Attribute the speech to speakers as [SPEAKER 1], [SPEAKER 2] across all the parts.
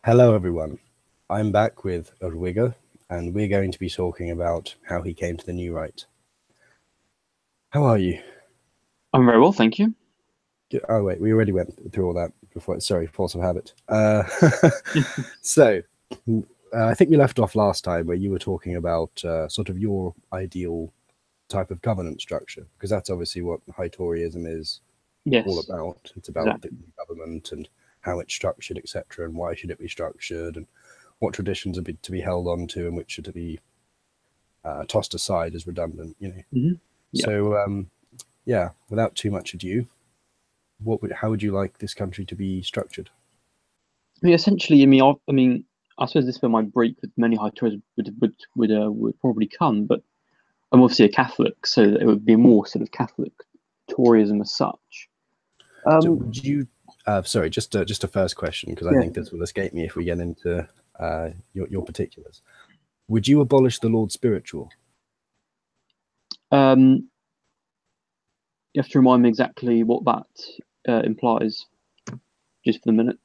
[SPEAKER 1] Hello, everyone. I'm back with Úrwiga, and we're going to be talking about how he came to the new right. How are you?
[SPEAKER 2] I'm very well, thank you.
[SPEAKER 1] Oh, wait, we already went through all that before. Sorry, force of habit. So, I think we left off last time where you were talking about sort of your ideal type of governance structure, because that's obviously what high Toryism is all
[SPEAKER 2] Yes,
[SPEAKER 1] about. It's about
[SPEAKER 2] exactly.
[SPEAKER 1] the government and how it's structured, etc., and why should it be structured, and what traditions are to be held on to and which should to be tossed aside as redundant.
[SPEAKER 2] Yeah.
[SPEAKER 1] So yeah, without too much ado, how would you like this country to be structured?
[SPEAKER 2] Essentially, I suppose this is where my break with many high Tories would probably come. But I'm obviously a Catholic, so it would be more sort of Catholic Toryism as such.
[SPEAKER 1] So would you? Sorry, just a first question, because I
[SPEAKER 2] Yeah.
[SPEAKER 1] think this will escape me if we get into your particulars. Would you abolish the Lord Spiritual?
[SPEAKER 2] You have to remind me exactly what that implies, just for the minute.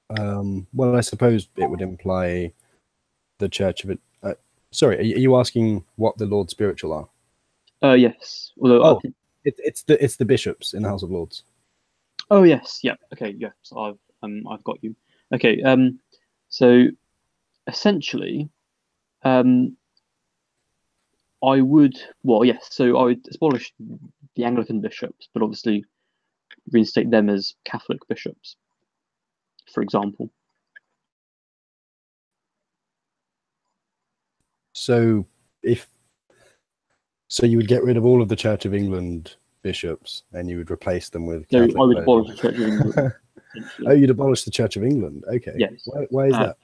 [SPEAKER 1] Well, I suppose it would imply the Church of it. Sorry, are you asking what the Lord Spiritual are?
[SPEAKER 2] Yes. Although I
[SPEAKER 1] Oh,
[SPEAKER 2] think.
[SPEAKER 1] it's the bishops in the House of Lords.
[SPEAKER 2] Oh yes. Yeah. Okay. Yes. I've got you. Okay. So essentially, um. I would, well, yes. So I would abolish the Anglican bishops, but obviously reinstate them as Catholic bishops, for example.
[SPEAKER 1] So if so, you would get rid of all of the Church of England bishops and you would replace them with
[SPEAKER 2] So
[SPEAKER 1] Catholic
[SPEAKER 2] I would
[SPEAKER 1] clergy.
[SPEAKER 2] abolish the Church of England,
[SPEAKER 1] Oh,
[SPEAKER 2] essentially.
[SPEAKER 1] you'd abolish the Church of England. Okay.
[SPEAKER 2] Yes.
[SPEAKER 1] Why is
[SPEAKER 2] Uh,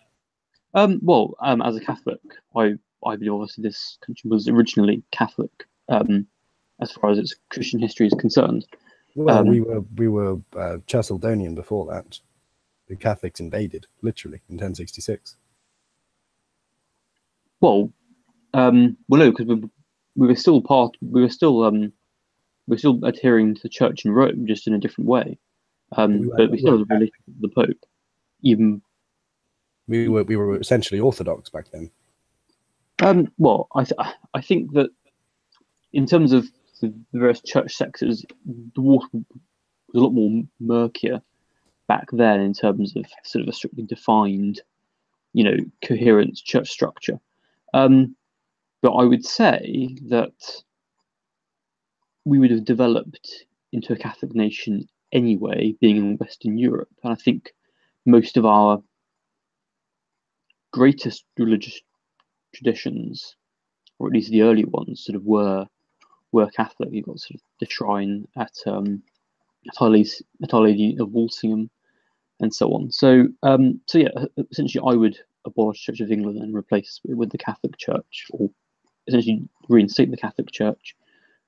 [SPEAKER 1] that?
[SPEAKER 2] as a Catholic, I believe obviously this country was originally Catholic, as far as its Christian history is concerned.
[SPEAKER 1] Well, we were Chalcedonian before that. The Catholics invaded, literally, in 1066.
[SPEAKER 2] No, because we were still adhering to the Church in Rome, just in a different way.
[SPEAKER 1] But
[SPEAKER 2] But we still had a relationship with the Pope, even.
[SPEAKER 1] we were essentially Orthodox back then.
[SPEAKER 2] I think that in terms of the various church sectors, the water was a lot more murkier back then in terms of sort of a strictly defined, coherent church structure. But I would say that we would have developed into a Catholic nation anyway, being in Western Europe. And I think most of our greatest religious traditions, or at least the early ones, sort of were Catholic. You've got sort of the shrine at Our Lady of Walsingham, and so on. So yeah, essentially, I would abolish Church of England and replace it with the Catholic Church, or essentially reinstate the Catholic Church.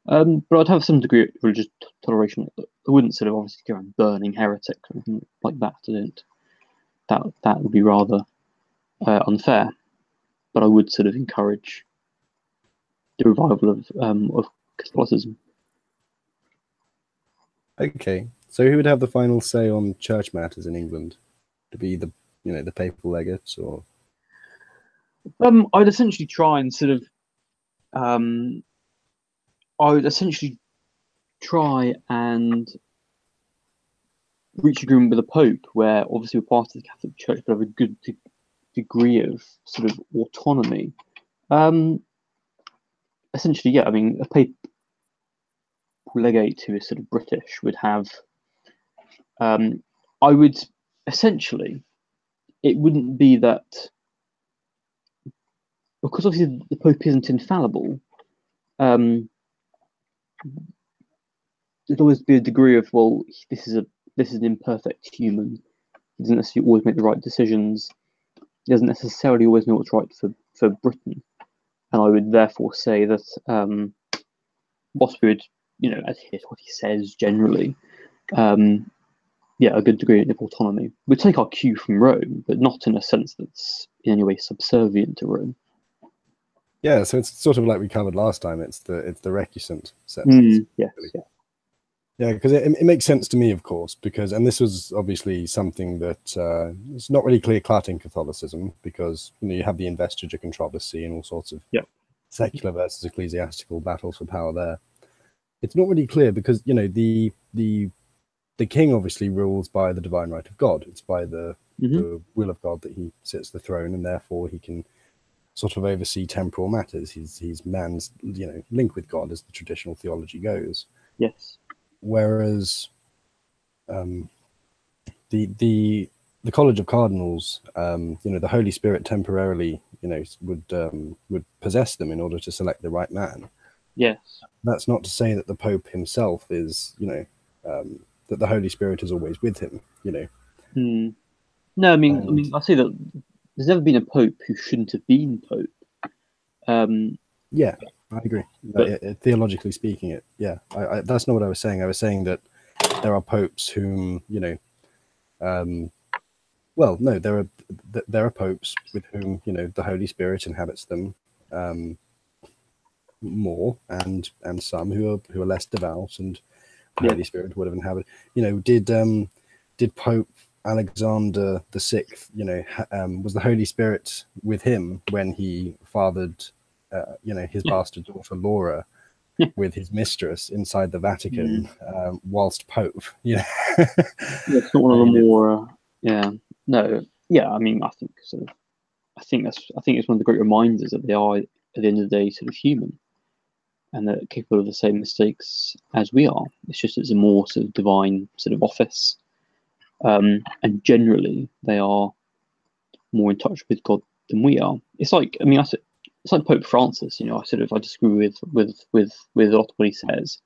[SPEAKER 2] But I'd have some degree of religious toleration. I wouldn't sort of obviously go around burning heretics or anything like that. I don't. That would be rather unfair. But I would sort of encourage the revival of Catholicism.
[SPEAKER 1] Okay, so who would have the final say on church matters in England? To be the the papal legates, or
[SPEAKER 2] I'd essentially try and sort of um, I would essentially try and reach agreement with the Pope, where obviously we're part of the Catholic Church, but have a good degree of sort of autonomy. Essentially, yeah, I mean, a papal legate who is sort of British would have. I would essentially, it wouldn't be that, because obviously the Pope isn't infallible. There'd always be a degree of, well, this is an imperfect human. He doesn't necessarily always make the right decisions. He doesn't necessarily always know what's right for Britain. And I would therefore say that whilst we would, adhere to what he says generally, yeah, a good degree of autonomy. We take our cue from Rome, but not in a sense that's in any way subservient to Rome.
[SPEAKER 1] yeah. So it's sort of like we covered last time. It's the recusant sense.
[SPEAKER 2] Yes, yeah.
[SPEAKER 1] Yeah, because it makes sense to me, of course, because, and this was obviously something that it's not really clear-cut in Catholicism, because you have the investiture controversy and all sorts of secular versus ecclesiastical battles for power there. It's not really clear because the king obviously rules by the divine right of God. It's by the will of God that he sits the throne, and therefore he can sort of oversee temporal matters. He's man's link with God, as the traditional theology goes.
[SPEAKER 2] Yes.
[SPEAKER 1] Whereas the College of Cardinals, the Holy Spirit temporarily, would possess them in order to select the right man.
[SPEAKER 2] Yes.
[SPEAKER 1] That's not to say that the Pope himself is, that the Holy Spirit is always with him.
[SPEAKER 2] No, I mean, I say that there's never been a Pope who shouldn't have been Pope.
[SPEAKER 1] Yeah, I agree. Theologically speaking, that's not what I was saying. I was saying that there are popes whom there are popes with whom the Holy Spirit inhabits them more, and some who are less devout, and the Holy Spirit would have inhabited. Did Pope Alexander VI, was the Holy Spirit with him when he fathered, his bastard daughter Laura with his mistress inside the Vatican, whilst Pope?
[SPEAKER 2] It's not one of the more, no, I mean, I think it's one of the great reminders that they are, at the end of the day, sort of human, and they're capable of the same mistakes as we are. It's just it's a more sort of divine sort of office. And generally, they are more in touch with God than we are. It's like, I mean, it's like Pope Francis. I disagree with a lot of what he says,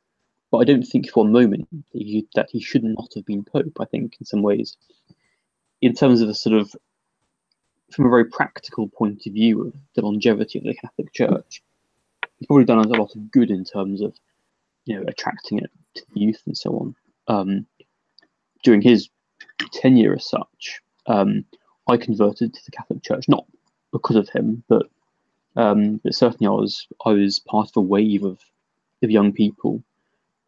[SPEAKER 2] but I don't think for a moment that he should not have been Pope. I think in some ways, in terms of from a very practical point of view of the longevity of the Catholic Church, he's probably done a lot of good in terms of attracting it to the youth and so on. During his tenure as such, I converted to the Catholic Church, not because of him, but certainly I was part of a wave of young people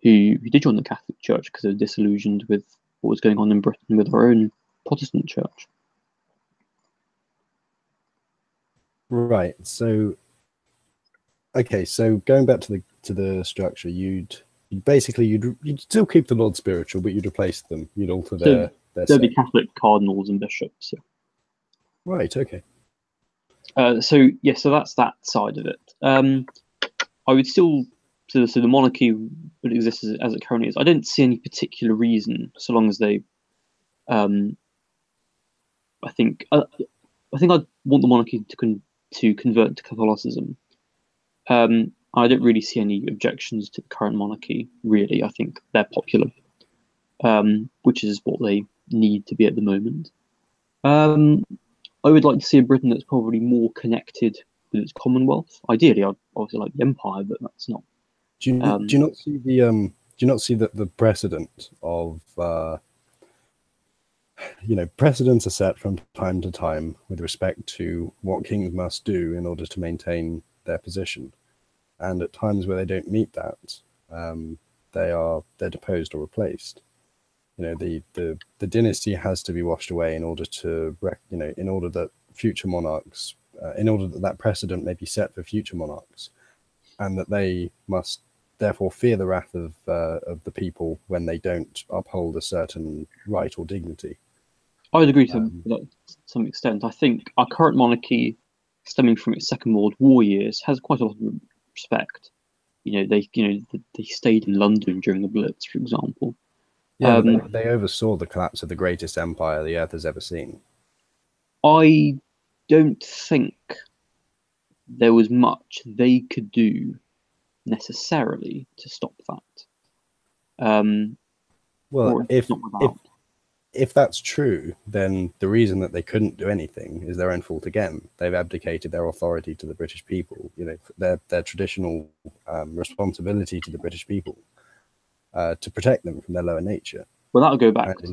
[SPEAKER 2] who did join the Catholic Church because they were disillusioned with what was going on in Britain with our own Protestant church.
[SPEAKER 1] Right. So, okay. So going back to the structure, you'd still keep the Lord spiritual, but you'd replace them. You'd alter their.
[SPEAKER 2] There'd be Catholic cardinals and bishops. Yeah.
[SPEAKER 1] Right. Okay.
[SPEAKER 2] So that's that side of it. I would still so the monarchy would exist as it currently is. I don't see any particular reason, so long as they. I think I'd want the monarchy to convert to Catholicism. I don't really see any objections to the current monarchy. Really, I think they're popular, which is what they need to be at the moment. I would like to see a Britain that's probably more connected with its Commonwealth. Ideally, I'd obviously like the Empire, but that's not.
[SPEAKER 1] Do you not see the precedent of precedents are set from time to time with respect to what kings must do in order to maintain their position, and at times where they don't meet that, they're deposed or replaced. The dynasty has to be washed away in order to in order that future monarchs, in order that precedent may be set for future monarchs, and that they must therefore fear the wrath of the people when they don't uphold a certain right or dignity.
[SPEAKER 2] I would agree to some extent. I think our current monarchy, stemming from its Second World War years, has quite a lot of respect. They stayed in London during the Blitz, for example.
[SPEAKER 1] Yeah, they oversaw the collapse of the greatest empire the earth has ever seen.
[SPEAKER 2] I don't think there was much they could do necessarily to stop that.
[SPEAKER 1] Well, if that's true, then the reason that they couldn't do anything is their own fault again. They've abdicated their authority to the British people. Their traditional responsibility to the British people. To protect them from their lower nature.
[SPEAKER 2] Well, that'll go back to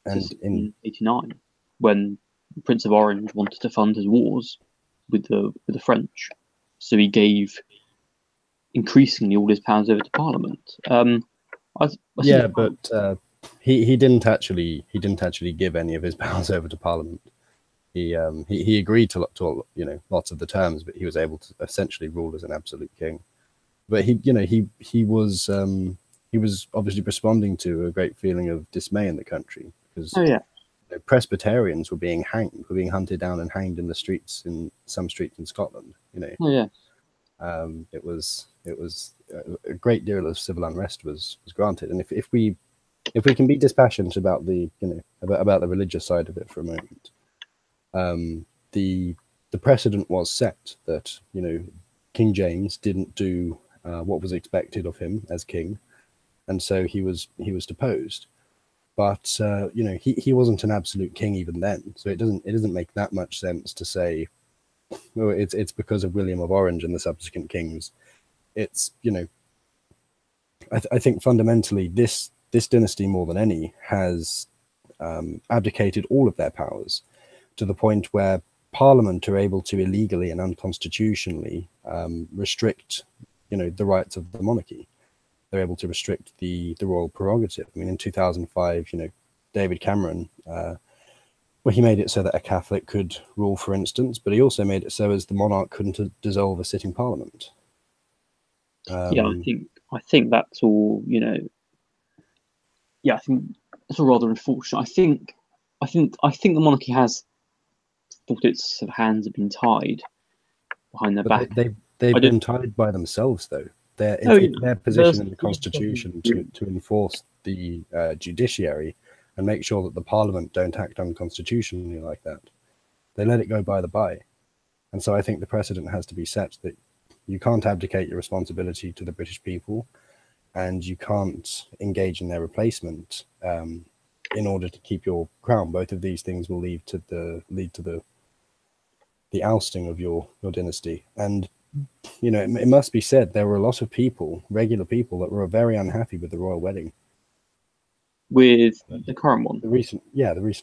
[SPEAKER 2] 1889, when the Prince of Orange wanted to fund his wars with the French, so he gave increasingly all his powers over to Parliament.
[SPEAKER 1] Yeah, but he didn't actually give any of his powers over to Parliament. He agreed to lots of the terms, but he was able to essentially rule as an absolute king. But he was obviously responding to a great feeling of dismay in the country because Presbyterians were being hunted down and hanged in the streets, in some streets in Scotland. It was a great deal of civil unrest was granted. And if we can be dispassionate about the about the religious side of it for a moment, the precedent was set that King James didn't do what was expected of him as king, and so he was deposed. But he wasn't an absolute king even then, so it doesn't make that much sense to say, well, it's because of William of Orange and the subsequent kings. It's I think fundamentally this dynasty more than any has abdicated all of their powers to the point where Parliament are able to illegally and unconstitutionally restrict the rights of the monarchy. They're able to restrict the royal prerogative. I mean, in 2005, David Cameron, he made it so that a Catholic could rule, for instance, but he also made it so as the monarch couldn't dissolve a sitting parliament.
[SPEAKER 2] I think that's all. I think it's all rather unfortunate. I think the monarchy has thought its sort of hands have been tied behind their back.
[SPEAKER 1] They've been tied by themselves, though. It's their position in the Constitution to enforce the judiciary and make sure that the Parliament don't act unconstitutionally like that. They let it go by the by. And so I think the precedent has to be set that you can't abdicate your responsibility to the British people, and you can't engage in their replacement in order to keep your crown. Both of these things will lead to the ousting of your dynasty. And it must be said there were a lot of people, regular people, that were very unhappy with the royal wedding.
[SPEAKER 2] With the current one,
[SPEAKER 1] the recent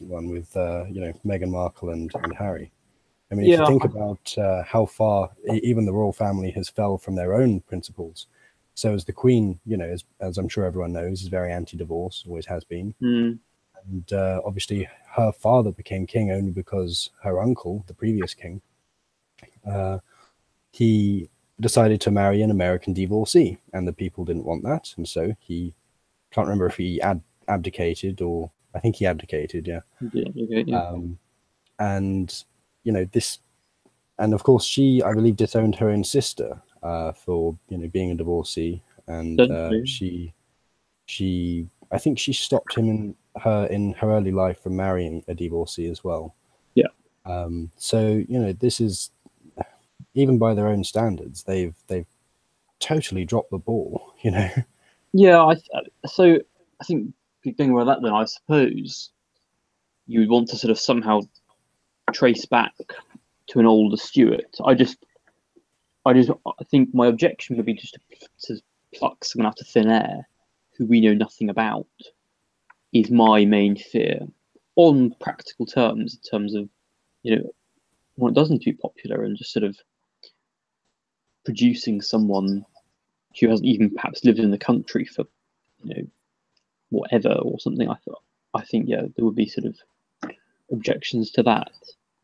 [SPEAKER 1] one with Meghan Markle and Harry. I mean, if you think about how far even the royal family has fell from their own principles, so as the Queen, as I'm sure everyone knows, is very anti-divorce, always has been. And obviously her father became king only because her uncle, the previous king, he decided to marry an American divorcee, and the people didn't want that, and so he can't remember if he abdicated, or I think he abdicated, and this, and of course she, I believe, disowned her own sister for being a divorcee, and she I think she stopped him in her early life from marrying a divorcee as well. So this is, even by their own standards, they've totally dropped the ball.
[SPEAKER 2] So I think going by that, then I suppose you would want to sort of somehow trace back to an older Stuart. I think my objection would be just to pluck someone out of thin air who we know nothing about, is my main fear, on practical terms, in terms of when it doesn't need to be popular, and just sort of producing someone who hasn't even perhaps lived in the country for whatever or something. I think there would be sort of objections to that.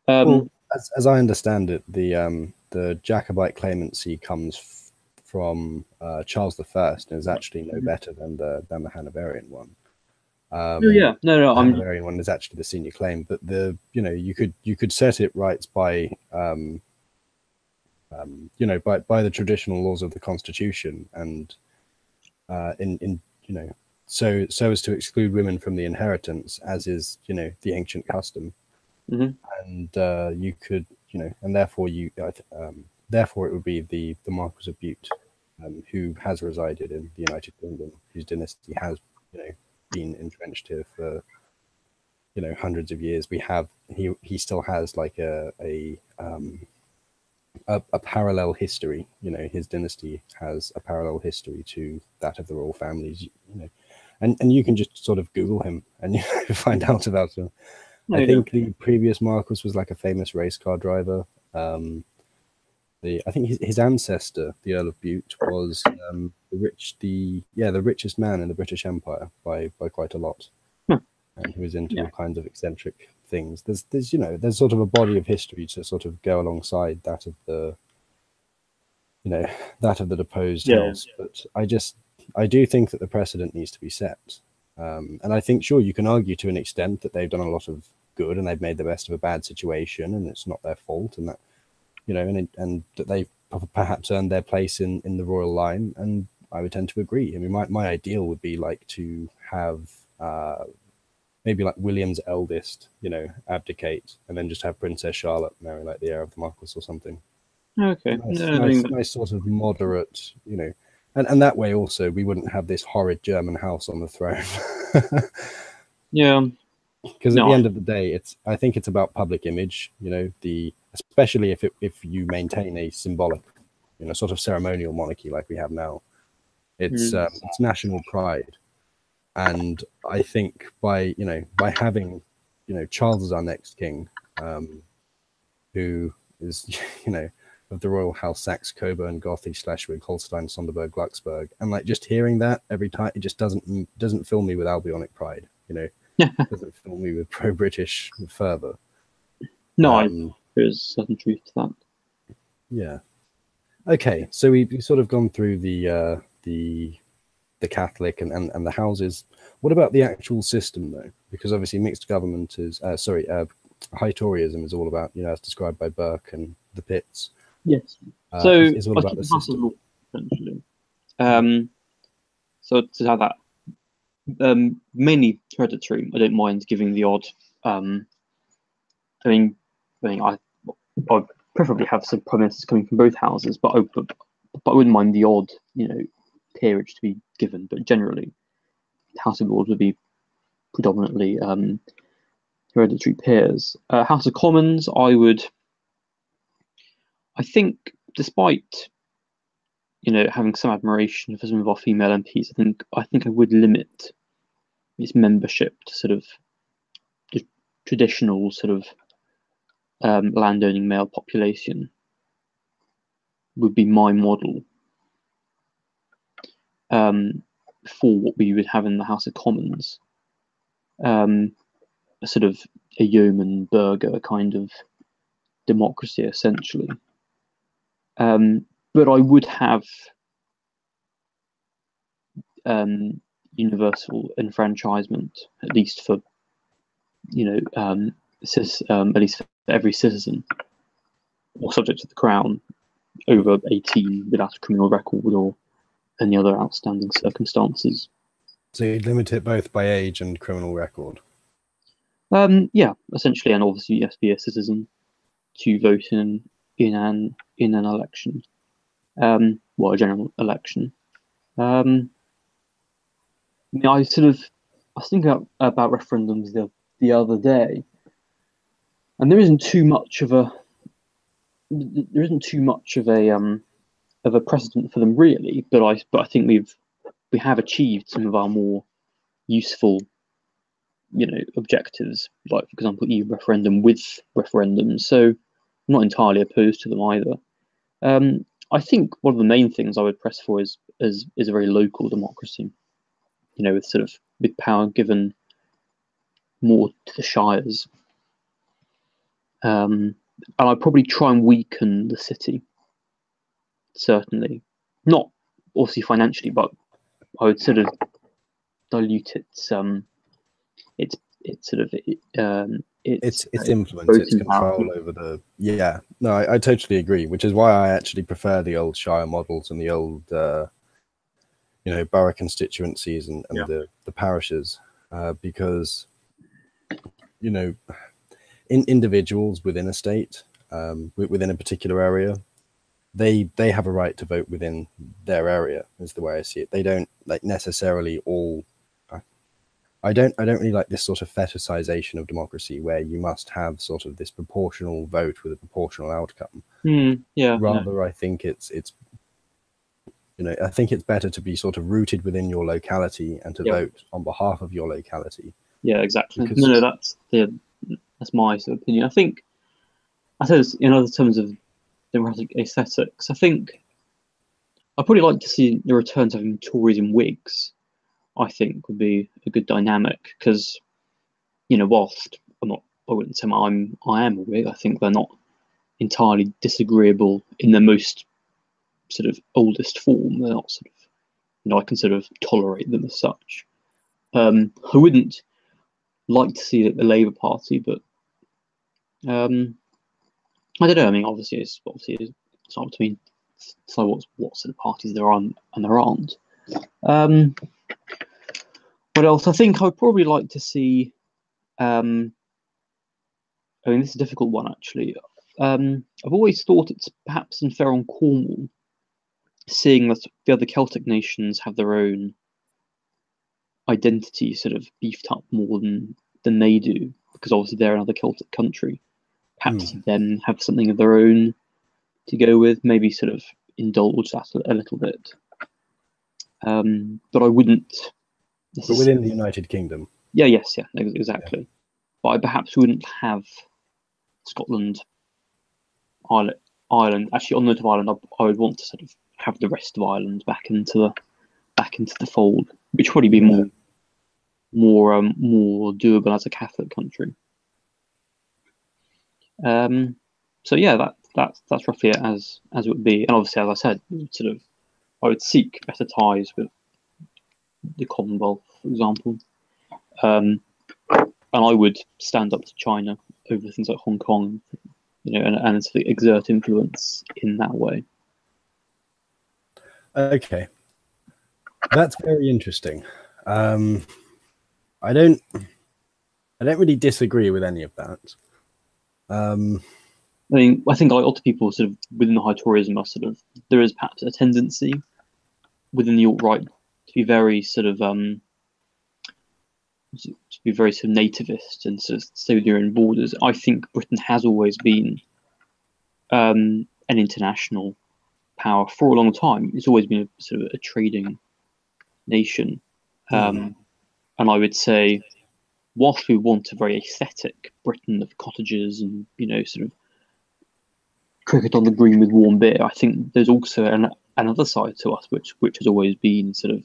[SPEAKER 1] Well, as I understand it, the Jacobite claimancy comes from Charles I, and is actually no better than the Hanoverian one. The Hanoverian one is actually the senior claim, but you could set it right by by the traditional laws of the Constitution, and so as to exclude women from the inheritance, as is the ancient custom. And you could and therefore therefore it would be the Marquis of Bute, who has resided in the United Kingdom, whose dynasty has been entrenched here for hundreds of years. He still has like a parallel history. His dynasty has a parallel history to that of the royal families. And you can just sort of Google him and find out about him. I think the previous Marquis was like a famous race car driver. I think his ancestor, the Earl of Bute, was the richest man in the British Empire by quite a lot, and who was into all kinds of eccentric things. There's sort of a body of history to sort of go alongside that of the deposed house. But I do think that the precedent needs to be set, and I think sure you can argue to an extent that they've done a lot of good and they've made the best of a bad situation, and it's not their fault, and that and that they've perhaps earned their place in the royal line. And I would tend to agree. I mean, my ideal would be like to have maybe like William's eldest, abdicate, and then just have Princess Charlotte marry like the heir of the Marquis or something.
[SPEAKER 2] Okay.
[SPEAKER 1] Nice sort of moderate, and that way also we wouldn't have this horrid German house on the throne.
[SPEAKER 2] Yeah.
[SPEAKER 1] Because at the end of the day, I think it's about public image, especially if you maintain a symbolic, sort of ceremonial monarchy like we have now. It's national pride, and I think by having Charles as our next king, who is of the royal house Saxe, Coburg, Gotha, Schleswig, Holstein, Sonderburg, Glucksburg, and like just hearing that every time, it just doesn't fill me with Albionic pride, doesn't fill me with pro-British fervor.
[SPEAKER 2] No, there's certain truth to that.
[SPEAKER 1] Yeah. Okay, so we've sort of gone through the Catholic and the houses. What about the actual system, though? Because obviously mixed government is high Toryism is all about, as described by Burke and the Pitts.
[SPEAKER 2] Yes. So
[SPEAKER 1] it's all about the system.
[SPEAKER 2] Essentially. So to have that. Mainly hereditary. I don't mind giving the odd. I'd preferably have some prime ministers coming from both houses, but I wouldn't mind the odd, peerage to be given. But generally, House of Lords would be predominantly hereditary peers. House of Commons, I think, despite having some admiration for some of our female MPs, I think I would limit its membership to sort of the traditional sort of landowning male population. Would be my model for what we would have in the House of Commons. A sort of a yeoman burgher kind of democracy, essentially. But I would have universal enfranchisement, at least for at least for every citizen or subject to the crown over 18 without a criminal record or any other outstanding circumstances.
[SPEAKER 1] So you'd limit it both by age and criminal record?
[SPEAKER 2] Yeah, essentially, and obviously you have to be a citizen to vote in an election. A general election. I was thinking about referendums the other day, and there isn't too much of a precedent for them really. But I think we have achieved some of our more useful, objectives, like for example, EU referendum with referendums. So I'm not entirely opposed to them either. I think one of the main things I would press for is a very local democracy, with power given more to the shires. And I'd probably try and weaken the city. Certainly, not obviously financially, but I would sort of dilute its
[SPEAKER 1] influence, its control over the. Yeah, no, I totally agree. Which is why I actually prefer the old shire models and the old, borough constituencies and the parishes, because individuals within a state, within a particular area, they have a right to vote within their area, is the way I see it. They don't necessarily all. I don't really like this sort of fetishization of democracy where you must have sort of this proportional vote with a proportional outcome. Rather, I think it's I think it's better to be sort of rooted within your locality and to vote on behalf of your locality.
[SPEAKER 2] Yeah, exactly. That's my sort of opinion. I think, in other terms of democratic aesthetics. I think I'd probably like to see the return to having Tories and Whigs. I think would be a good dynamic because, whilst I wouldn't say I am a Whig. I think they're not entirely disagreeable in their most sort of oldest form. They're not sort of, I can sort of tolerate them as such. I wouldn't like to see the Labour Party, but I don't know. I mean, obviously it's hard to decide what sort of parties there are and there aren't. What else? I think I'd probably like to see. I mean, this is a difficult one actually. I've always thought it's perhaps unfair on Cornwall, seeing that the other Celtic nations have their own identity sort of beefed up more than they do, because obviously they're another Celtic country. Perhaps then have something of their own to go with, maybe sort of indulge that a little bit. But I wouldn't.
[SPEAKER 1] But within the United Kingdom.
[SPEAKER 2] Yeah, exactly. Yeah. But I perhaps wouldn't have Scotland, Ireland. Actually, on the note of Ireland, I would want to sort of have the rest of Ireland back into the fold, which would probably be more doable as a Catholic country. So yeah, that's roughly it as it would be, and obviously, as I said, I would seek better ties with the Commonwealth, for example, and I would stand up to China over things like Hong Kong, and sort of exert influence in that way.
[SPEAKER 1] Okay, that's very interesting. I don't really disagree with any of that.
[SPEAKER 2] I think like a lot of people sort of within the high Toryism are sort of, there is perhaps a tendency within the alt-right to be very sort of nativist and sort of stay with your own borders. I think Britain has always been an international power for a long time. It's always been a sort of a trading nation, and I would say, whilst we want a very aesthetic Britain of cottages and sort of cricket on the green with warm beer, I think there's also another side to us which has always been sort of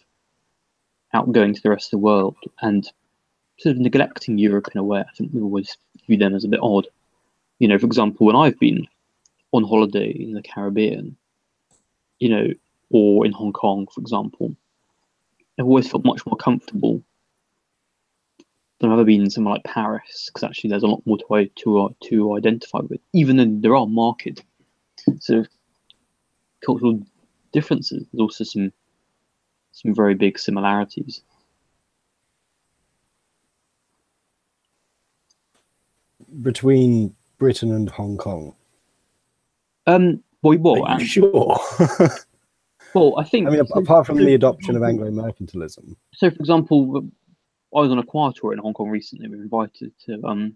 [SPEAKER 2] outgoing to the rest of the world and sort of neglecting Europe in a way. I think we always view them as a bit odd. For example, when I've been on holiday in the Caribbean, or in Hong Kong, for example, I've always felt much more comfortable than I've ever been in somewhere like Paris, because actually there's a lot more to identify with, even though there are marked sort of cultural differences. There's also some very big similarities.
[SPEAKER 1] Between Britain and Hong Kong?
[SPEAKER 2] Well,
[SPEAKER 1] are you sure?
[SPEAKER 2] Well, I think...
[SPEAKER 1] I mean, apart from the adoption of Anglo-mercantilism.
[SPEAKER 2] So, for example, I was on a choir tour in Hong Kong recently. We were invited to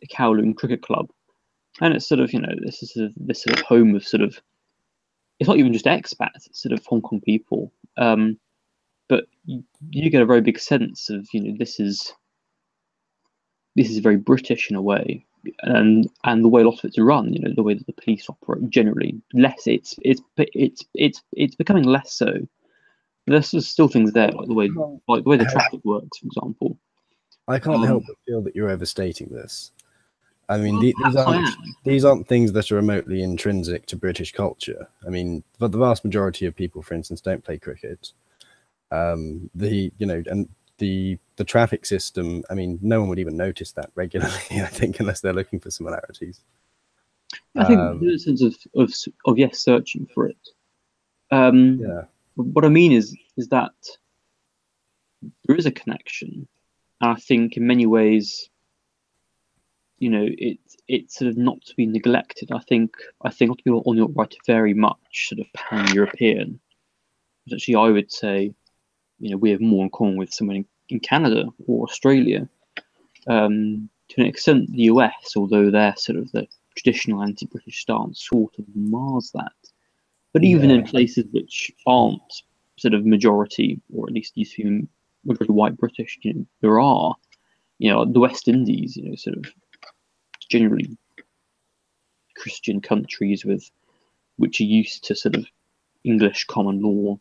[SPEAKER 2] the Kowloon Cricket Club. And it's sort of, this is this sort of home of sort of... It's not even just expats, it's sort of Hong Kong people. But you get a very big sense of, this is very British in a way, and the way a lot of it's run, the way that the police operate generally, it's becoming less so. But there's still things there, like the way the traffic works, for example.
[SPEAKER 1] I can't help but feel that you're overstating this. I mean, these aren't things that are remotely intrinsic to British culture. I mean, but the vast majority of people, for instance, don't play cricket. And the traffic system, I mean, no one would even notice that regularly, I think, unless they're looking for similarities.
[SPEAKER 2] I think there's a sense of yes, searching for it.
[SPEAKER 1] Yeah.
[SPEAKER 2] What I mean is that there is a connection, and I think in many ways, it's sort of not to be neglected. I think people on the right are very much sort of pan-European. But actually, I would say, we have more in common with someone in Canada or Australia. To an extent, the US, although they're sort of the traditional anti-British stance, sort of mars that. But even in places which aren't sort of majority, or at least used to be majority white British, there are, the West Indies, sort of generally Christian countries which are used to sort of English common law,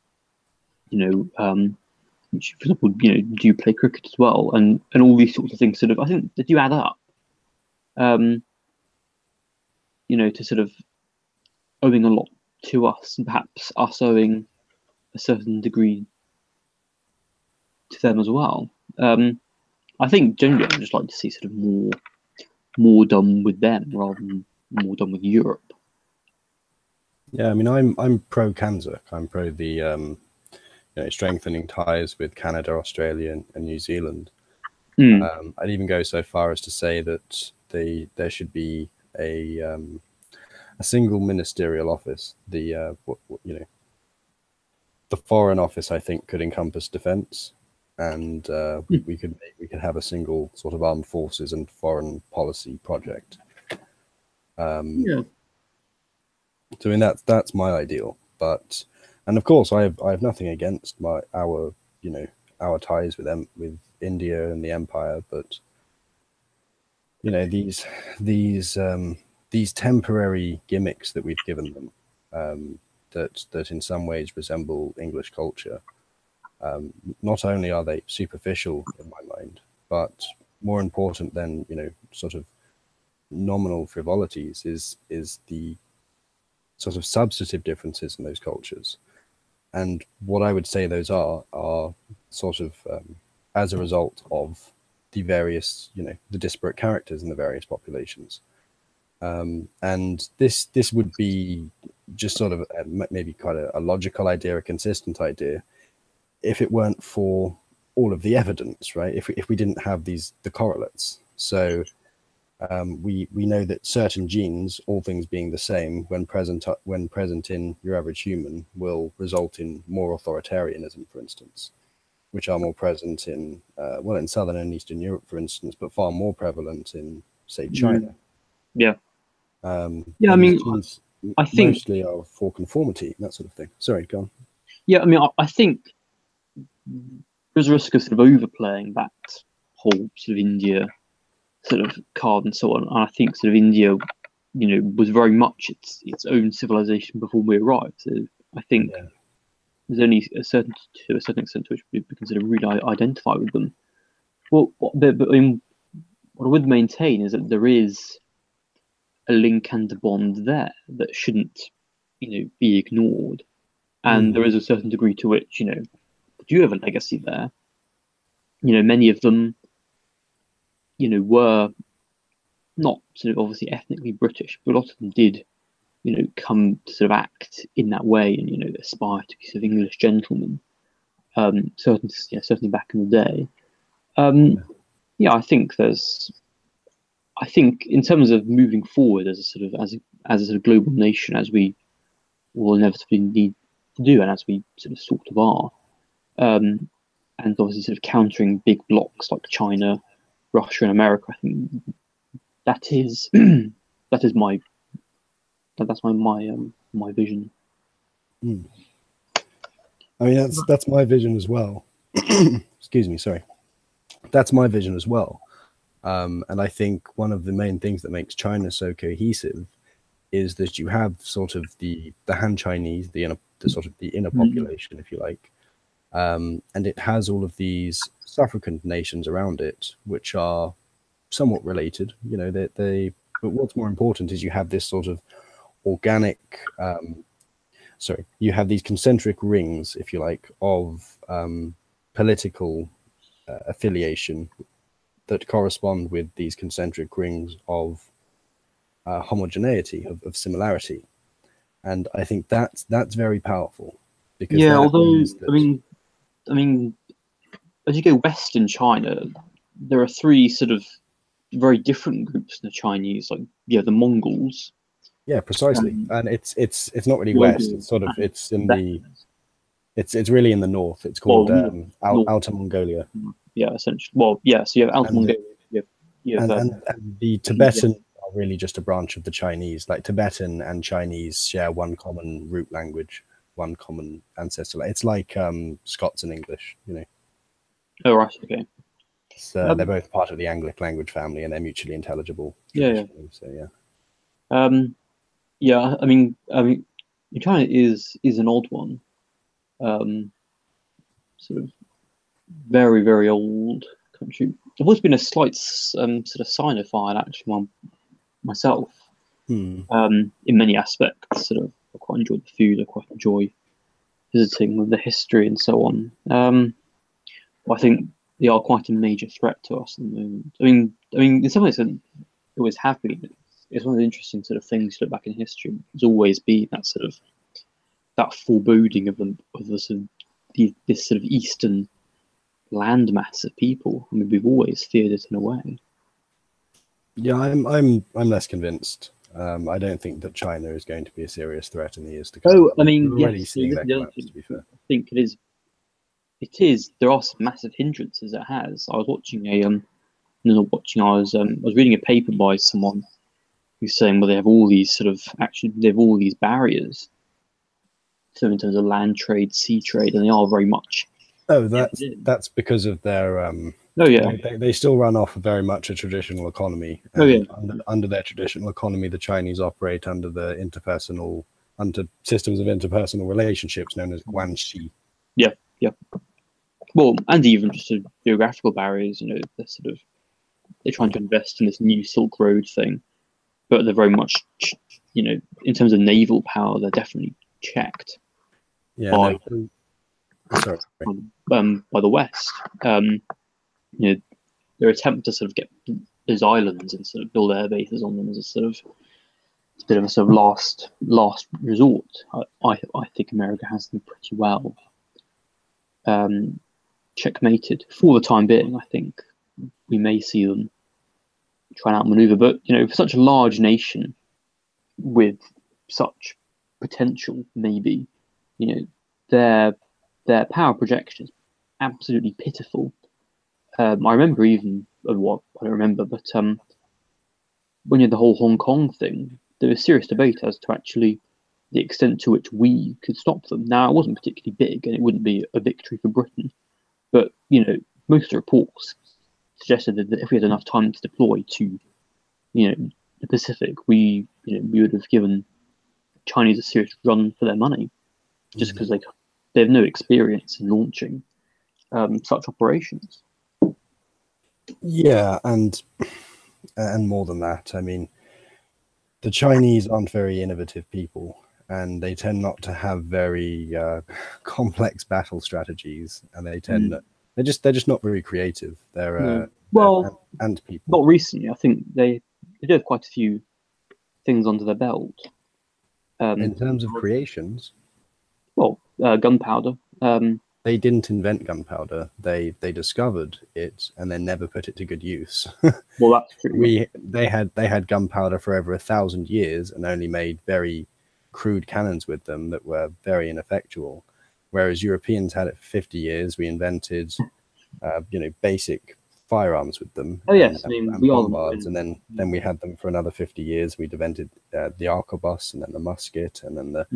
[SPEAKER 2] which, for example, do play cricket as well, and all these sorts of things sort of, I think, they do add up. To sort of owing a lot to us, and perhaps us owing a certain degree to them as well. I think generally I'd just like to see sort of more done with them rather than more done with Europe.
[SPEAKER 1] Yeah, I mean, I'm pro Kanzuk. I'm pro the strengthening ties with Canada, Australia, and New Zealand. I'd even go so far as to say that there should be a single ministerial office. The Foreign Office, I think, could encompass defence, and we could have a single sort of armed forces and foreign policy project.
[SPEAKER 2] Yeah.
[SPEAKER 1] So, I mean, that's my ideal. And of course, I have nothing against our ties with India and the Empire, but these temporary gimmicks that we've given them, that in some ways resemble English culture. Not only are they superficial in my mind, but more important than sort of nominal frivolities is the sort of substantive differences in those cultures. And what I would say those are sort of as a result of the various, the disparate characters in the various populations. And this would be just sort of maybe quite a logical idea, a consistent idea, if it weren't for all of the evidence, right? If we didn't have the correlates. So we know that certain genes, all things being the same, when present in your average human, will result in more authoritarianism, for instance, which are more present in in Southern and Eastern Europe, for instance, but far more prevalent in, say, China.
[SPEAKER 2] Yeah.
[SPEAKER 1] I
[SPEAKER 2] mean, I think
[SPEAKER 1] mostly are for conformity, that sort of thing. Sorry, go on.
[SPEAKER 2] Yeah, I mean, I think there's a risk of sort of overplaying that whole sort of India sort of card and so on. And I think sort of India, was very much its own civilization before we arrived. So I think there's only to a certain extent to which we can sort of really identify with them. Well, what I would maintain is that there is a link and a bond there that shouldn't, be ignored. And there is a certain degree to which, they do have a legacy there. Many of them, were not sort of obviously ethnically British, but a lot of them did, come to sort of act in that way and, aspire to be sort of English gentlemen. Certainly back in the day. I think in terms of moving forward as a sort of global nation, as we will inevitably need to do, and as we sort of are, and obviously sort of countering big blocks like China, Russia, and America, I think that is my vision.
[SPEAKER 1] I mean, that's my vision as well. Excuse me, sorry. That's my vision as well. And I think one of the main things that makes China so cohesive is that you have sort of the Han Chinese, the inner population, if you like, and it has all of these suffragant nations around it, which are somewhat related. But what's more important is you have this sort of organic. You have these concentric rings, if you like, of political affiliation that correspond with these concentric rings of homogeneity, of similarity, and I think that's very powerful. Because
[SPEAKER 2] I mean, as you go west in China, there are three sort of very different groups in the Chinese, like the Mongols.
[SPEAKER 1] Yeah, precisely, and it's not really west. It's sort of it's really in the north. It's called Outer Mongolia.
[SPEAKER 2] Yeah, essentially. Well, yeah. So you have Outer Mongolia.
[SPEAKER 1] And the Tibetan are really just a branch of the Chinese. Like Tibetan and Chinese share one common root language, one common ancestor. It's like Scots and English,
[SPEAKER 2] Oh, right. Okay.
[SPEAKER 1] So they're both part of the Anglic language family, and they're mutually intelligible.
[SPEAKER 2] Yeah.
[SPEAKER 1] So yeah.
[SPEAKER 2] Yeah, I mean, China is an odd one. Um, Sort of very, very old country. I've always been a slight sort of Sinophile, actually, myself.
[SPEAKER 1] Hmm.
[SPEAKER 2] In many aspects, sort of, I quite enjoy the food. I quite enjoy visiting with the history and so on. I think they are quite a major threat to us at the moment. I mean, in some ways, they always have been. It's one of the interesting sort of things to look back in history. There's always been that sort of that foreboding of the sort of this sort of eastern landmass of people. I mean, we've always feared it in a way.
[SPEAKER 1] Yeah, I'm less convinced. I don't think that China is going to be a serious threat in the years to come.
[SPEAKER 2] Oh, I mean,
[SPEAKER 1] We're already
[SPEAKER 2] yes. So
[SPEAKER 1] seeing
[SPEAKER 2] this is
[SPEAKER 1] their
[SPEAKER 2] the other
[SPEAKER 1] collapse,
[SPEAKER 2] thing.
[SPEAKER 1] to be fair.
[SPEAKER 2] I think it is. It is. There are some massive hindrances it has. I was watching a no, not watching. I was reading a paper by someone who's saying, well, they have all these sort of actually they have all these barriers. So in terms of land trade, sea trade, and they are very much.
[SPEAKER 1] Oh, that's because of their
[SPEAKER 2] Oh yeah.
[SPEAKER 1] they still run off very much a traditional economy,
[SPEAKER 2] Oh yeah.
[SPEAKER 1] and under their traditional economy, the Chinese operate under under systems of interpersonal relationships known as guanxi.
[SPEAKER 2] Yeah. Yeah. Well, and even just sort of geographical barriers. You know, they're trying to invest in this new Silk Road thing, but they're very much, you know, in terms of naval power, they're definitely checked
[SPEAKER 1] Yeah,
[SPEAKER 2] by
[SPEAKER 1] no, sorry.
[SPEAKER 2] by the West. You know, their attempt to sort of get those islands and sort of build air bases on them as a sort of it's a bit of a sort of last resort. I think America has them pretty well checkmated for the time being. I think we may see them try and outmaneuver, but you know, for such a large nation with such potential, maybe you know, their power projection is absolutely pitiful. I remember even what I don't remember, but when you had the whole Hong Kong thing, there was serious debate as to actually the extent to which we could stop them. Now, it wasn't particularly big, and it wouldn't be a victory for Britain, but you know, most reports suggested that if we had enough time to deploy to, you know, the Pacific, we would have given Chinese a serious run for their money, just because they have no experience in launching such operations.
[SPEAKER 1] Yeah, and more than that, I mean, the Chinese aren't very innovative people, and they tend not to have very complex battle strategies, and they're just not very creative. They're
[SPEAKER 2] Well,
[SPEAKER 1] ant people.
[SPEAKER 2] not recently. I think they do have quite a few things under their belt.
[SPEAKER 1] In terms of creations,
[SPEAKER 2] well, gunpowder.
[SPEAKER 1] they didn't invent gunpowder. They discovered it and then never put it to good use.
[SPEAKER 2] Well, that's true.
[SPEAKER 1] They had gunpowder for over 1,000 years and only made very crude cannons with them that were very ineffectual. Whereas Europeans had it for 50 years. We invented, basic firearms with them.
[SPEAKER 2] Oh yes, I
[SPEAKER 1] and
[SPEAKER 2] mean we are
[SPEAKER 1] bombards, and then we had them for another 50 years. We invented the arquebus, and then the musket, and then the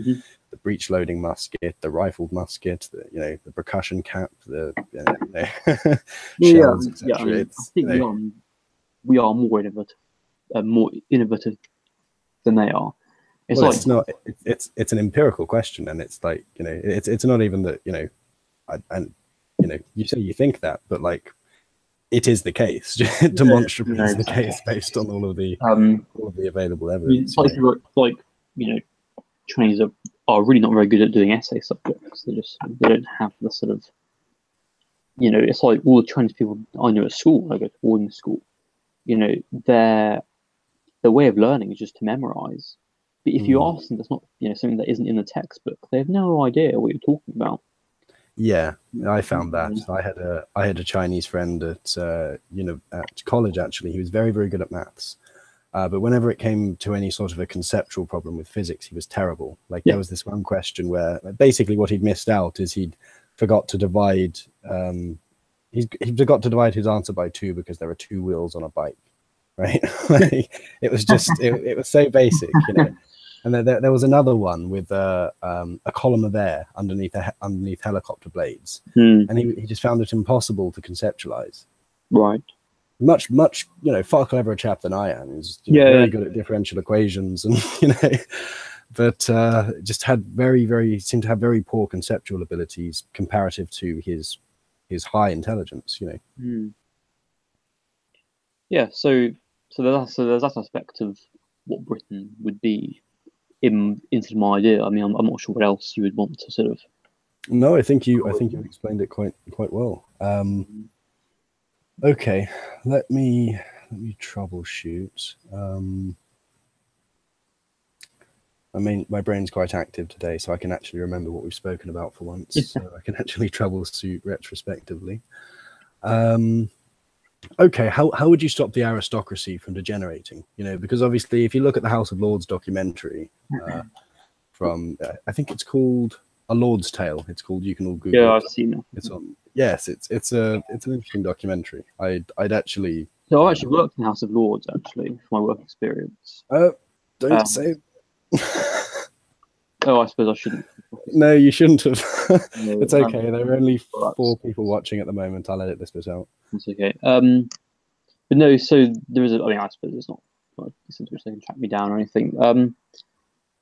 [SPEAKER 1] breech loading musket, the rifled musket, the percussion cap, the shells, etc.
[SPEAKER 2] I mean, I think we are more innovative than they are.
[SPEAKER 1] It's not. It's an empirical question, and it's like it's not even that you say you think that, but like it is the case. Demonstrably, it's the case based on all of the available evidence.
[SPEAKER 2] It's like Chinese are really not very good at doing essay subjects. They don't have the sort of it's like all the Chinese people I know at school. I go to boarding school. Their way of learning is just to memorize. But if you ask them, that's not something that isn't in the textbook. They have no idea what you're talking about.
[SPEAKER 1] Yeah, I found that. I had a Chinese friend at at college. Actually, he was very, very good at maths, but whenever it came to any sort of a conceptual problem with physics, he was terrible. Like there was this one question where basically what he'd missed out is he'd forgot to divide. He forgot to divide his answer by 2 because there are 2 wheels on a bike, right? It was just it was so basic, And there was another one with a column of air underneath helicopter blades, and he just found it impossible to conceptualize.
[SPEAKER 2] Right.
[SPEAKER 1] much far cleverer chap than I am. He's very good at differential equations, and but just had seemed to have very poor conceptual abilities comparative to his high intelligence.
[SPEAKER 2] Yeah, so there's that aspect of what Britain would be into my idea. I mean, I'm not sure what else you would want to sort of.
[SPEAKER 1] No, I think you explained it quite well. Okay, let me troubleshoot. I mean, my brain's quite active today, so I can actually remember what we've spoken about for once. So I can actually troubleshoot retrospectively. Okay, how would you stop the aristocracy from degenerating? Because obviously, if you look at the House of Lords documentary from, I think it's called A Lord's Tale. It's called. You can all Google.
[SPEAKER 2] Yeah, I've seen it.
[SPEAKER 1] It's on. Yes, it's an interesting documentary. I'd actually.
[SPEAKER 2] So I actually worked in the House of Lords actually for my work experience.
[SPEAKER 1] Don't say.
[SPEAKER 2] Oh, I suppose I shouldn't.
[SPEAKER 1] No, you shouldn't have.
[SPEAKER 2] No,
[SPEAKER 1] it's okay. There are only 4 people watching at the moment. I'll edit this bit out.
[SPEAKER 2] It's okay. But no, so there is. I suppose it's not since which they can track me down or anything.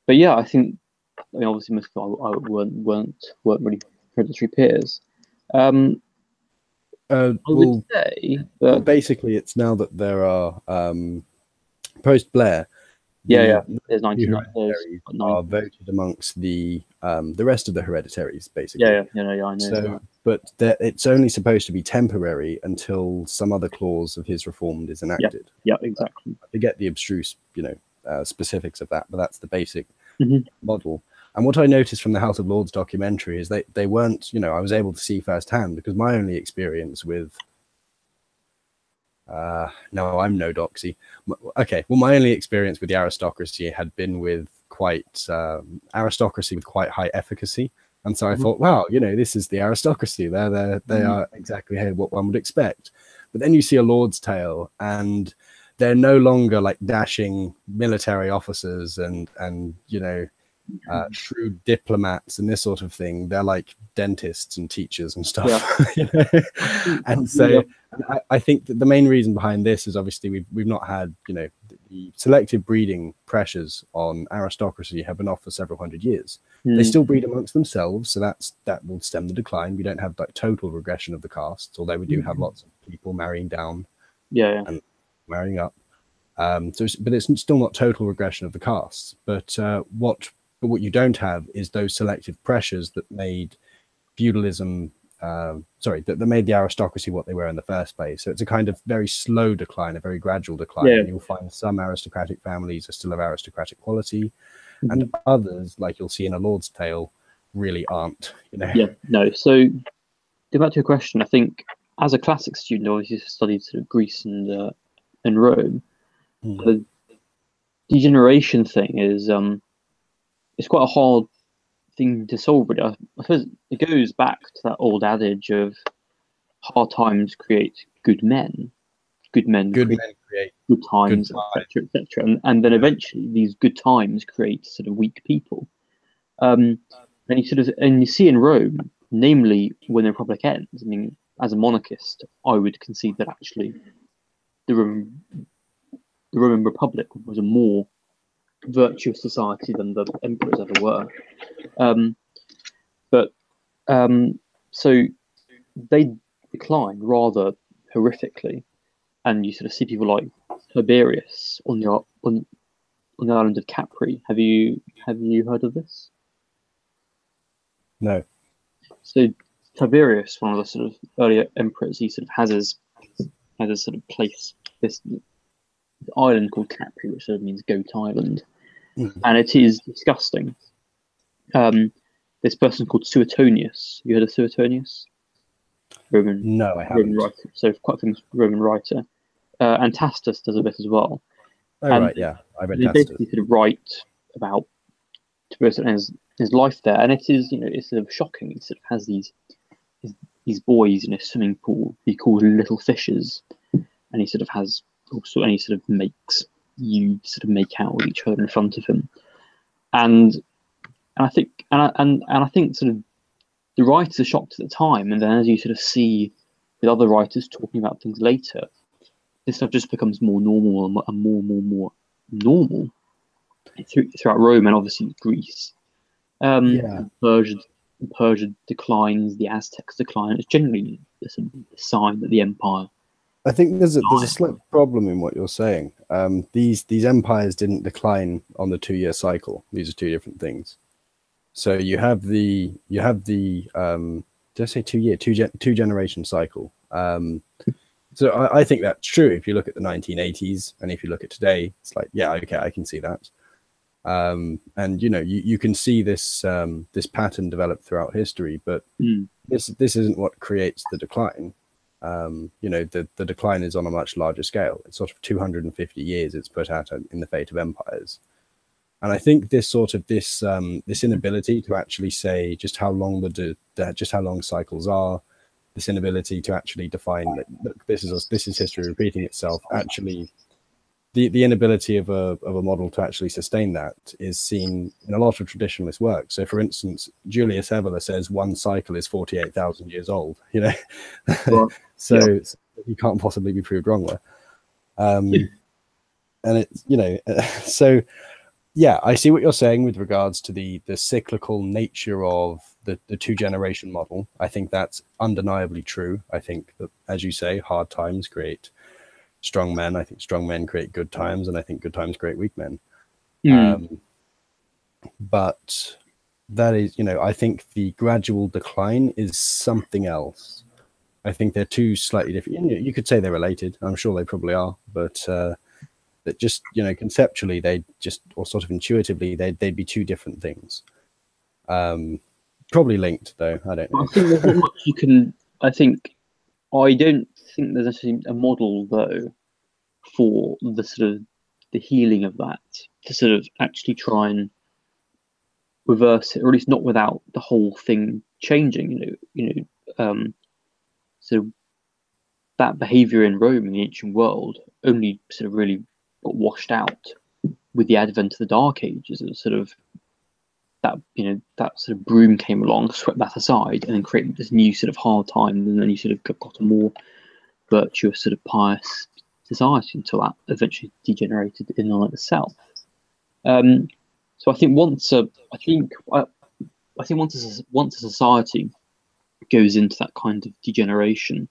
[SPEAKER 2] But yeah, I think. Obviously, most of I weren't really predatory peers. I would say that
[SPEAKER 1] basically it's now that there are post Blair.
[SPEAKER 2] There's 1990s
[SPEAKER 1] are voted amongst the rest of the hereditaries, basically.
[SPEAKER 2] I know.
[SPEAKER 1] So, but it's only supposed to be temporary until some other clause of his reformed is enacted.
[SPEAKER 2] Yeah, exactly.
[SPEAKER 1] I forget the abstruse, specifics of that, but that's the basic model. And what I noticed from the House of Lords documentary is they weren't, I was able to see firsthand, because my only experience with no, I'm no doxy. Okay, well, my only experience with the aristocracy had been with aristocracy with quite high efficacy, and so I thought, wow, this is the aristocracy. They are exactly what one would expect. But then you see A Lord's Tale, and they're no longer like dashing military officers and shrewd diplomats and this sort of thing. They're like dentists and teachers and stuff. And so I think that the main reason behind this is obviously we've not had the selective breeding pressures on aristocracy have been off for several hundred years. They still breed amongst themselves, so that will stem the decline. We don't have like total regression of the castes, although we do have lots of people marrying down and marrying up. But it's still not total regression of the castes. But what you don't have is those selective pressures that made feudalism, that made the aristocracy what they were in the first place. So it's a kind of very slow decline, a very gradual decline. And you'll find some aristocratic families are still of aristocratic quality, and others, like you'll see in A Lord's Tale, really aren't.
[SPEAKER 2] Yeah, no. So, to back to your question, I think as a classic student, I always studied sort of Greece and Rome. The degeneration thing is it's quite a hard thing to solve, really. I suppose it goes back to that old adage of hard times create good men. Good men create good times, etc., etc. And then eventually these good times create sort of weak people. And you see in Rome, namely when the Republic ends. I mean, as a monarchist, I would concede that actually the Roman Republic was a more virtuous society than the emperors ever were. So they decline rather horrifically, and you sort of see people like Tiberius on the island of Capri. Have you heard of this?
[SPEAKER 1] No.
[SPEAKER 2] So Tiberius, one of the sort of earlier emperors, he sort of has a sort of place, this island called Capri, which sort of means goat island, and it is disgusting. This person called Suetonius. You heard of Suetonius?
[SPEAKER 1] No, I haven't.
[SPEAKER 2] Roman writer, so quite famous Roman writer. And Tacitus does a bit as well.
[SPEAKER 1] Oh, right, yeah, I read Tacitus.
[SPEAKER 2] They basically sort of write about Tiberius and his life there, and it is, it's sort of shocking. He sort of has these boys in a swimming pool he calls little fishes, and he sort of has also, and he sort of makes you sort of make out with each other in front of him, and I think sort of the writers are shocked at the time, and then as you sort of see with other writers talking about things later, this stuff just becomes more normal and more normal throughout Rome and obviously Greece.
[SPEAKER 1] Yeah.
[SPEAKER 2] Persia declines, the Aztecs decline. It's generally a sign that the empire.
[SPEAKER 1] I think there's a slight problem in what you're saying. These empires didn't decline on the 2-year cycle. These are two different things. So you have the did I say 2-year, two generation cycle? So I think that's true. If you look at the 1980s and if you look at today, it's like, yeah, okay, I can see that. And you can see this this pattern develop throughout history, but this isn't what creates the decline. The decline is on a much larger scale. It's sort of 250 years it's put out in the fate of empires. And I think this inability to actually say just how long just how long cycles are, this inability to actually define that, look, this is history repeating itself. Actually, the inability of a model to actually sustain that is seen in a lot of traditionalist work. So, for instance, Julius Evola says one cycle is 48,000 years old.
[SPEAKER 2] Right.
[SPEAKER 1] So you can't possibly be proved wrong there. And it's so. Yeah, I see what you're saying with regards to the cyclical nature of the 2-generation model. I think that's undeniably true. I think that, as you say, hard times create strong men. I think strong men create good times, and I think good times create weak men. But that is, I think the gradual decline is something else. I think they're two slightly different. You could say they're related. I'm sure they probably are, but that just conceptually they just, or sort of intuitively, they'd be two different things. Probably linked though. I don't know.
[SPEAKER 2] I think there's not much you can. I don't think there's actually a model though for the sort of the healing of that to sort of actually try and reverse it, or at least not without the whole thing changing. So that behavior in Rome in the ancient world only sort of really got washed out with the advent of the Dark Ages. It was sort of that sort of broom came along, swept that aside, and then created this new sort of hard time, and then you sort of got a more virtuous sort of pious society until that eventually degenerated in on itself. So I think once a society goes into that kind of degeneration,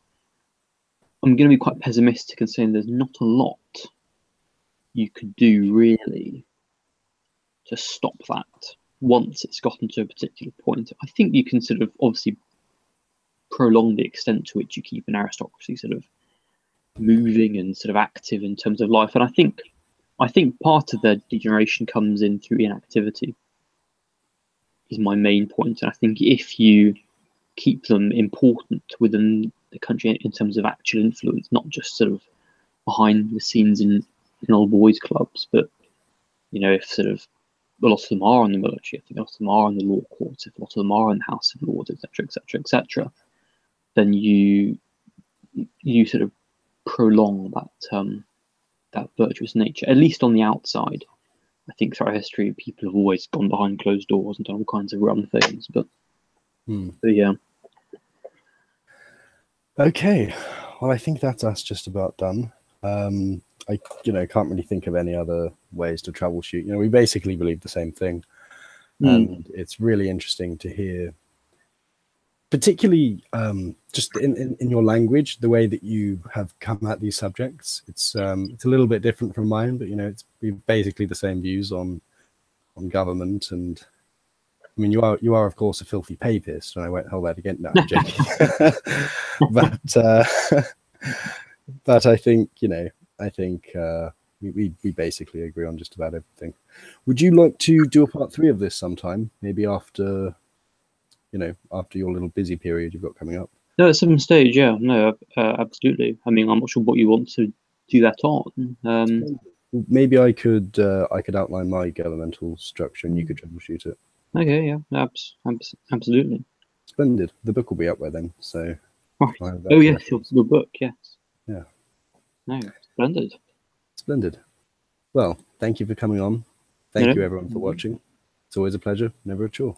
[SPEAKER 2] I'm going to be quite pessimistic and saying there's not a lot you could do really to stop that once it's gotten to a particular point. I think you can sort of obviously prolong the extent to which you keep an aristocracy sort of moving and sort of active in terms of life. And I think part of their degeneration comes in through inactivity, is my main point. And I think if you keep them important within the country in terms of actual influence, not just sort of behind the scenes in old boys clubs, but if sort of a lot of them are in the military, I think a lot of them are in the law courts, if a lot of them are in the House of Lords, etc., then you sort of prolong that virtuous nature, at least on the outside. I think throughout history, people have always gone behind closed doors and done all kinds of run things, but yeah.
[SPEAKER 1] Okay, well, I think that's us just about done. I can't really think of any other ways to troubleshoot. We basically believe the same thing, and it's really interesting to hear, particularly just in your language, the way that you have come at these subjects. It's a little bit different from mine, but it's basically the same views on government. And I mean, you are of course a filthy papist, and I won't hold that against. No, I'm joking. but I think we basically agree on just about everything. Would you like to do a part 3 of this sometime? Maybe after your little busy period you've got coming up?
[SPEAKER 2] No, at some stage, yeah. No, absolutely. I mean, I'm not sure what you want to do that on.
[SPEAKER 1] Maybe I could outline my governmental structure and you could troubleshoot it.
[SPEAKER 2] Okay, yeah, absolutely.
[SPEAKER 1] Splendid. The book will be up by then, so.
[SPEAKER 2] Right. Oh yes, your book, yes.
[SPEAKER 1] Yeah.
[SPEAKER 2] No, splendid.
[SPEAKER 1] Splendid. Well, thank you for coming on. Thank you everyone for watching. It's always a pleasure, never a chore.